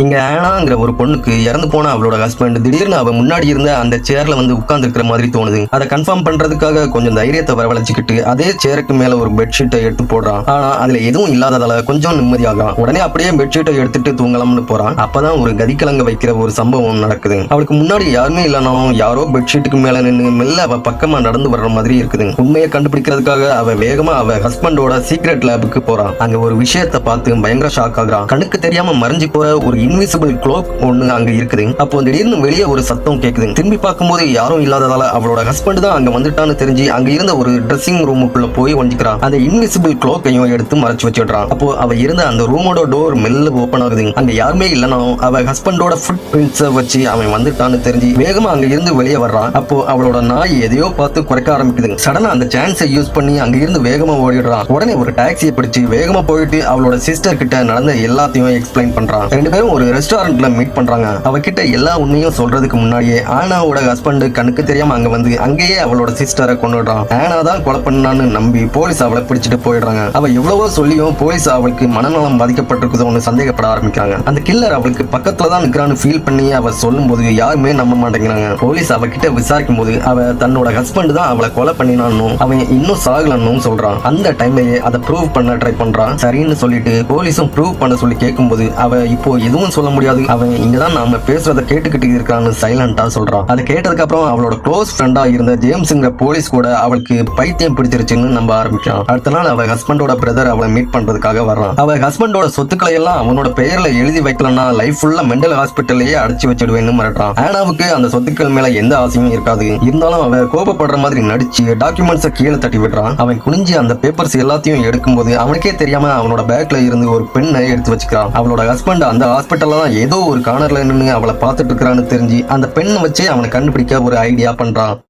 இங்க ஆனாங்கிற ஒரு பொண்ணுக்கு இறந்து போன அவளோட ஹஸ்பண்ட் திடீர்னு அவ முன்னாடி இருந்த அந்த சேர்ல வந்து உட்கார்ந்து இருக்கிற மாதிரி தோணுது. அதை கன்ஃபார்ம் பண்றதுக்காக கொஞ்சம் தைரியத்தை வரவழைச்சுக்கிட்டு அதே சேருக்கு மேல ஒரு பெட்ஷீட்டை எடுத்து போடுறான். ஆனா அதுல எதுவும் இல்லாததால கொஞ்சம் நிம்மதியாகலாம். உடனே அப்படியே பெட்ஷீட்டை எடுத்துட்டு தூங்கலாம்னு போறான். அப்பதான் ஒரு கதிக்கலங்க வைக்கிற ஒரு சம்பவம் நடக்குது. அவளுக்கு முன்னாடி யாருமே இல்லைனாலும் யாரோ பெட்ஷீட்டுக்கு மேல நின்று மெல்ல அவ பக்கமா நடந்து வர்ற மாதிரி இருக்குது. உண்மையை கண்டுபிடிக்கிறதுக்காக அவ வேகமா அவ ஹஸ்பண்டோட சீக்ரெட் லேபுக்கு போறான். அங்க ஒரு விஷயத்தை பார்த்து பயங்கர ஷாக் ஆகுறான். கண்ணுக்கு தெரியாம மறைஞ்சு போற ஒரு இன்விசிபிள் க்ளோக் ஒண்ணு அங்க இருக்குது. அப்போ திடீர்னு வெளியே ஒரு சத்தம் கேக்குது. திரும்பி பார்க்கும்போது யாரும் இல்லாததால அவளோட ஹஸ்பண்ட் தான் அங்க வந்துட்டான்னு தெரிஞ்சு அங்க இருந்த ஒரு ட்ரெஸ்ஸிங் ரூமுக்குள்ள போய் ஒழிக்கிறான். அந்த இன்விசிபிள் க்ளோக்கையும் எடுத்து மறைச்சு வச்சிடுறான். அப்போ அவ இருந்த அந்த ரூமோட டோர் மெல்ல ஓபன் ஆகுது. அங்க யாருமே இல்லைனாலும் அவ ஹஸ்பண்டோட ஃபுட் பிரிண்ட்ஸை வச்சு அவன் வந்துட்டான்னு தெரிஞ்சு வேகமா அங்க இருந்து வெளியே வர்றான். அப்போ அவளோட நாய் எதையோ பார்த்து குறைக்க ஆரம்பிக்குது. சடனா அந்த சான்ஸை யூஸ் பண்ணி அங்க இருந்து வேகமா ஓடிடுறான். உடனே ஒரு டாக்ஸியை பிடிச்சு வேகமா போயிட்டு அவளோட சிஸ்டர் கிட்ட நடந்த எல்லாத்தையும் எக்ஸ்பிளைன் பண்றான். ரெண்டு பேரும் ஒரு ரெஸ்டாரண்ட்ல மீட் பண்றாங்க. அவகிட்ட எல்லா உண்மையும் சொல்றதுக்கு முன்னாடியே ஆனாவோட ஹஸ்பண்ட் கண்ணுக்கு தெரியாம அங்க வந்து அங்கேயே அவளோட சிஸ்டரை கொண்டுடுறான். ஆனா தான் கொலை பண்ணான்னு நம்பி போலீஸ் அவளை பிடிச்சிட்டு போயிடுறாங்க. அவ எவ்வளவோ சொல்லியும் போலீஸ் அவளுக்கு மனநலம் பாதிக்கப்பட்டிருக்குதோன்னு சந்தேகப்பட ஆரம்பிக்கிறாங்க. அந்த கில்லர் அவளுக்கு பக்கத்துல தான் நிக்கிறான்னு ஃபீல் பண்ணி அவ சொல்லும் போது யாருமே நம்ப மாட்டேங்கிறாங்க. போலீஸ் அவகிட்ட விசாரிக்கும் போது அவ தன்னோட ஹஸ்பண்ட் தான் அவளை கொலை பண்ணினான்னு அவன் இன்னும் சாகலன்னு சொல்றான். அந்த டைம்லயே அதை ப்ரூவ் பண்ண ட்ரை பண்றான். சரின்னு சொல்லிட்டு போலீஸும் ப்ரூவ் பண்ண சொல்லி கேட்கும்போது அவ இப்போ எதுவும் சொல்ல முடியாது. அவன் இங்கதான் நாம பேசுறத கேட்டுக்கிட்டு இருக்கான்னு சைலண்டா சொல்றான். அதை கேட்டதுக்கு அப்புறம் அவளோட க்ளோஸ் ஃப்ரெண்டா இருந்த ஜேம்ஸ்ங்கிற போலீஸ் கூட அவளுக்கு பைத்தியம் பிடிச்சிருச்சுன்னு நம்ப ஆரம்பிக்கிறான். அடுத்த நாள் அவ ஹஸ்பண்டோட பிரதர் அவளை மீட் பண்றதுக்காக வர்றான். அவ ஹஸ்பண்டோட சொத்துக்களை எல்லாம் அவனோட பெயர்ல எழுதி வைக்கலன்னா லைஃப் ஃபுல்லா மெண்டல் ஹாஸ்பிட்டல்லையே அடைச்சு வச்சிடுவேன்னு மிரட்டான். ஆனாவுக்கு அந்த சொத்துக்கள் மேல எந்த ஆசையும் இருக்காது. இருந்தாலும் அவ கோபப்படுற மாதிரி நடிச்சு டாக்குமெண்ட்ஸை கீழே தட்டி விடுறான். அவன் குனிஞ்சு அந்த பேப்பர்ஸ் எல்லாத்தையும் எடுக்கும்போது அவனுக்கே தெரியாம அவனோட பேக்ல இருந்து ஒரு பெண்ணை எடுத்து வச்சுக்கிறான். அவளோட ஹஸ்பண்ட் அந்த ஹாஸ்பிட்டல்ல தான் ஏதோ ஒரு கார்னர்ல நின்று அவளை பார்த்துட்டு இருக்கிறான்னு தெரிஞ்சு அந்த பெண்ணை வச்சு அவனை கண்டுபிடிக்க ஒரு ஐடியா பண்றான்.